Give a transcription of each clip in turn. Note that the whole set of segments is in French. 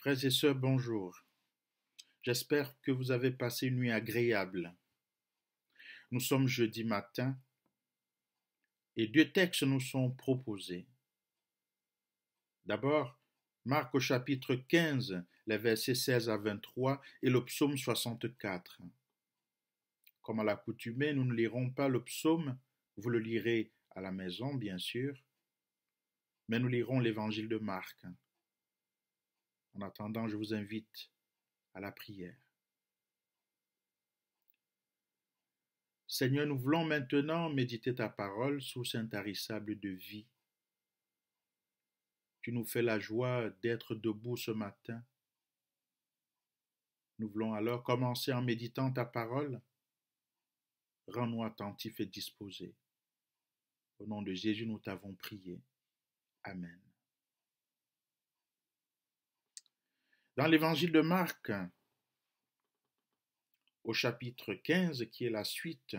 Frères et sœurs, bonjour. J'espère que vous avez passé une nuit agréable. Nous sommes jeudi matin et deux textes nous sont proposés. D'abord, Marc au chapitre 15, les versets 16 à 23 et le psaume 64. Comme à l'accoutumée, nous ne lirons pas le psaume, vous le lirez à la maison bien sûr, mais nous lirons l'évangile de Marc. En attendant, je vous invite à la prière. Seigneur, nous voulons maintenant méditer ta parole, source intarissable de vie. Tu nous fais la joie d'être debout ce matin. Nous voulons alors commencer en méditant ta parole. Rends-nous attentifs et disposés. Au nom de Jésus, nous t'avons prié. Amen. Dans l'évangile de Marc, au chapitre 15, qui est la suite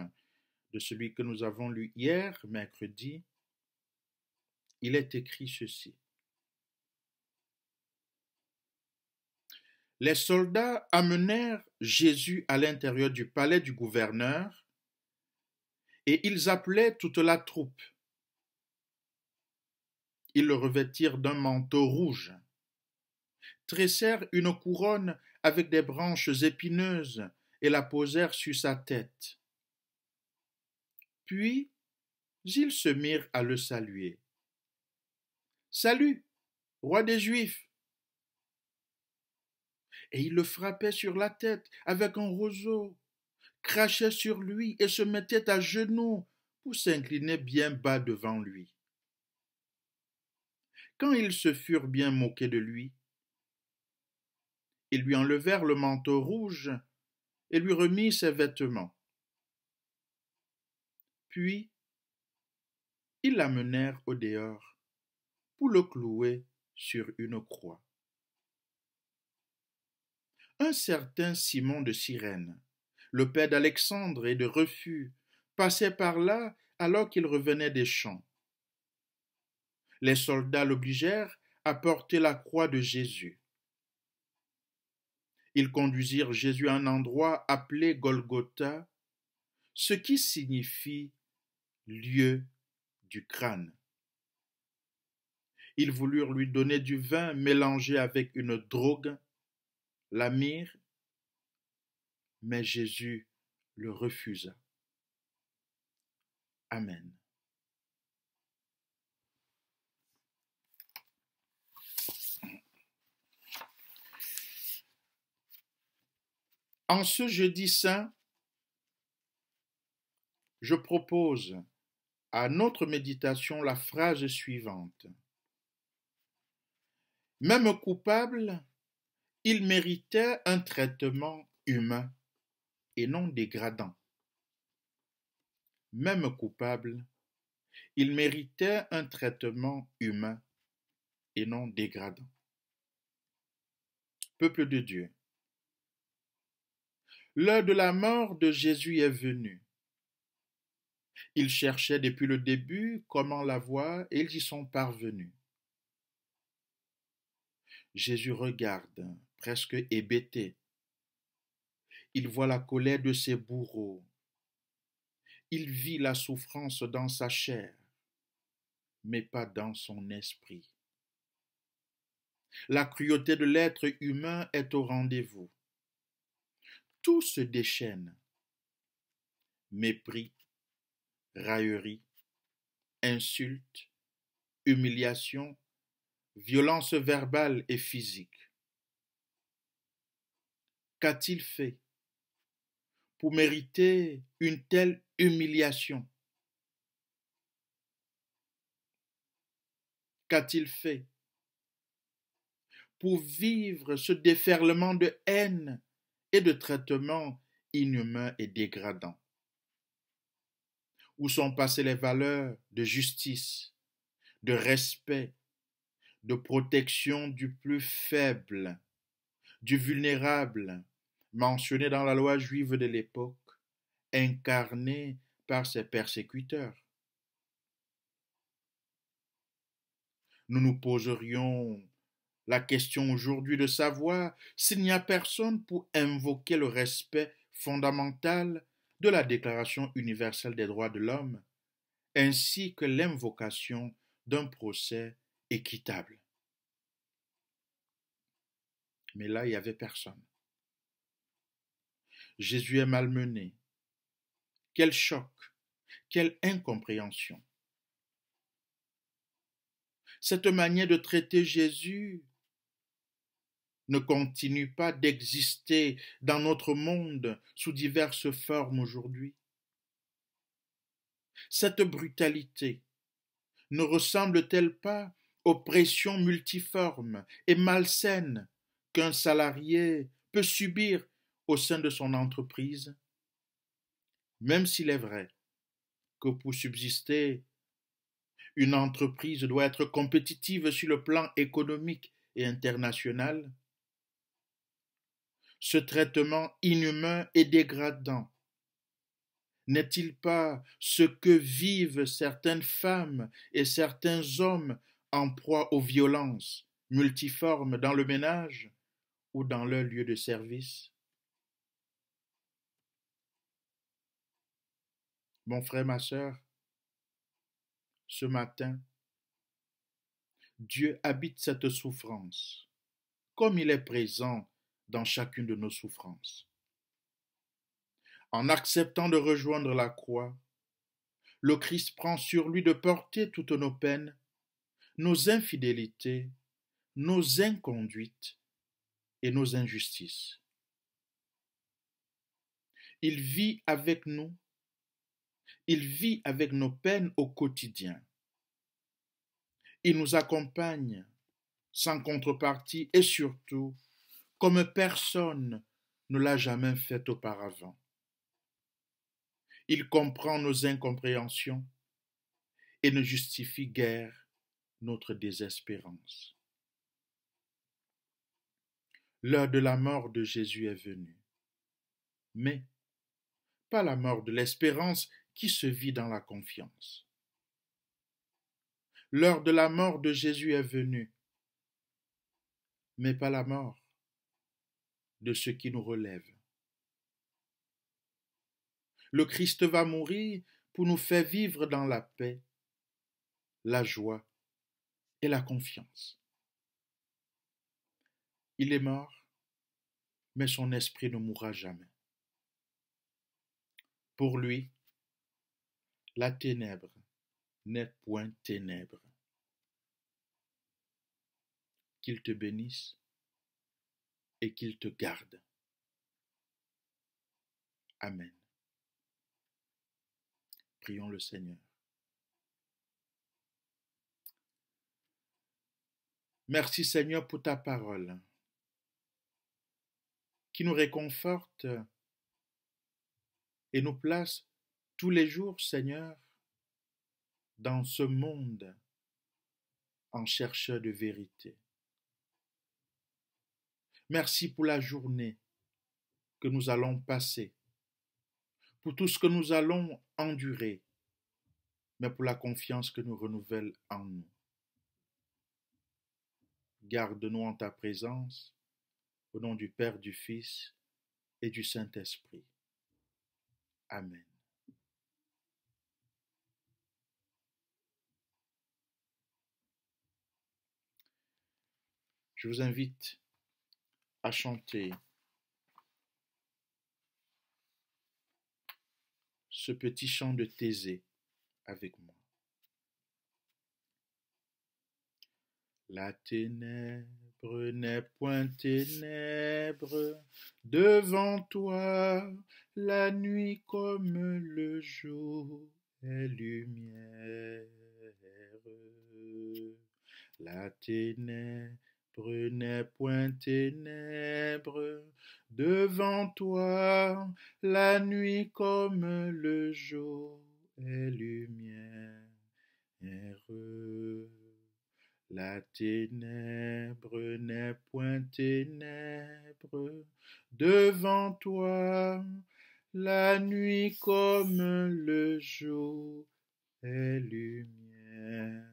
de celui que nous avons lu hier, mercredi, il est écrit ceci. Les soldats amenèrent Jésus à l'intérieur du palais du gouverneur et ils appelaient toute la troupe. Ils le revêtirent d'un manteau rouge, tressèrent une couronne avec des branches épineuses et la posèrent sur sa tête. Puis, ils se mirent à le saluer. « Salut, roi des Juifs !» Et ils le frappaient sur la tête avec un roseau, crachaient sur lui et se mettaient à genoux pour s'incliner bien bas devant lui. Quand ils se furent bien moqués de lui, ils lui enlevèrent le manteau rouge et lui remirent ses vêtements. Puis, ils l'amenèrent au dehors pour le clouer sur une croix. Un certain Simon de Cyrène, le père d'Alexandre et de Rufus, passait par là alors qu'il revenait des champs. Les soldats l'obligèrent à porter la croix de Jésus. Ils conduisirent Jésus à un endroit appelé Golgotha, ce qui signifie lieu du crâne. Ils voulurent lui donner du vin mélangé avec une drogue, la myrrhe, mais Jésus le refusa. Amen. En ce jeudi saint, je propose à notre méditation la phrase suivante. Même coupable, il méritait un traitement humain et non dégradant. Même coupable, il méritait un traitement humain et non dégradant. Peuple de Dieu, l'heure de la mort de Jésus est venue. Ils cherchaient depuis le début comment la voir et ils y sont parvenus. Jésus regarde, presque hébété. Il voit la colère de ses bourreaux. Il vit la souffrance dans sa chair, mais pas dans son esprit. La cruauté de l'être humain est au rendez-vous. Tout se déchaîne. Mépris, raillerie, insultes, humiliation, violence verbale et physique. Qu'a-t-il fait pour mériter une telle humiliation? Qu'a-t-il fait pour vivre ce déferlement de haine et de traitement inhumain et dégradant? Où sont passées les valeurs de justice, de respect, de protection du plus faible, du vulnérable, mentionné dans la loi juive de l'époque, incarné par ses persécuteurs? Nous nous poserions La question aujourd'hui de savoir s'il n'y a personne pour invoquer le respect fondamental de la Déclaration universelle des droits de l'homme, ainsi que l'invocation d'un procès équitable. Mais là, il n'y avait personne. Jésus est malmené. Quel choc, quelle incompréhension. Cette manière de traiter Jésus ne continue pas d'exister dans notre monde sous diverses formes aujourd'hui. Cette brutalité ne ressemble-t-elle pas aux pressions multiformes et malsaines qu'un salarié peut subir au sein de son entreprise? Même s'il est vrai que pour subsister, une entreprise doit être compétitive sur le plan économique et international, ce traitement inhumain et dégradant n'est-il pas ce que vivent certaines femmes et certains hommes en proie aux violences multiformes dans le ménage ou dans leur lieu de service? Mon frère, ma sœur, ce matin, Dieu habite cette souffrance, comme il est présent dans chacune de nos souffrances. En acceptant de rejoindre la croix, le Christ prend sur lui de porter toutes nos peines, nos infidélités, nos inconduites et nos injustices. Il vit avec nous, il vit avec nos peines au quotidien. Il nous accompagne sans contrepartie et surtout comme personne ne l'a jamais fait auparavant. Il comprend nos incompréhensions et ne justifie guère notre désespérance. L'heure de la mort de Jésus est venue, mais pas la mort de l'espérance qui se vit dans la confiance. L'heure de la mort de Jésus est venue, mais pas la mort de ce qui nous relève. Le Christ va mourir pour nous faire vivre dans la paix, la joie et la confiance. Il est mort, mais son esprit ne mourra jamais. Pour lui, la ténèbre n'est point ténèbre. Qu'il te bénisse et qu'il te garde. Amen. Prions le Seigneur. Merci Seigneur pour ta parole qui nous réconforte et nous place tous les jours, Seigneur, dans ce monde en chercheur de vérité. Merci pour la journée que nous allons passer, pour tout ce que nous allons endurer, mais pour la confiance que nous renouvelle en nous. Garde-nous en ta présence, au nom du Père, du Fils et du Saint-Esprit. Amen. Je vous invite à chanter ce petit chant de Thésée avec moi. La ténèbre n'est point ténèbre devant toi, la nuit comme le jour est lumière. La ténèbre n'est point ténèbre devant toi, la nuit comme le jour est lumière. La ténèbre n'est point ténèbre devant toi, la nuit comme le jour est lumière.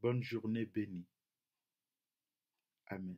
bonne journée bénie. Amen.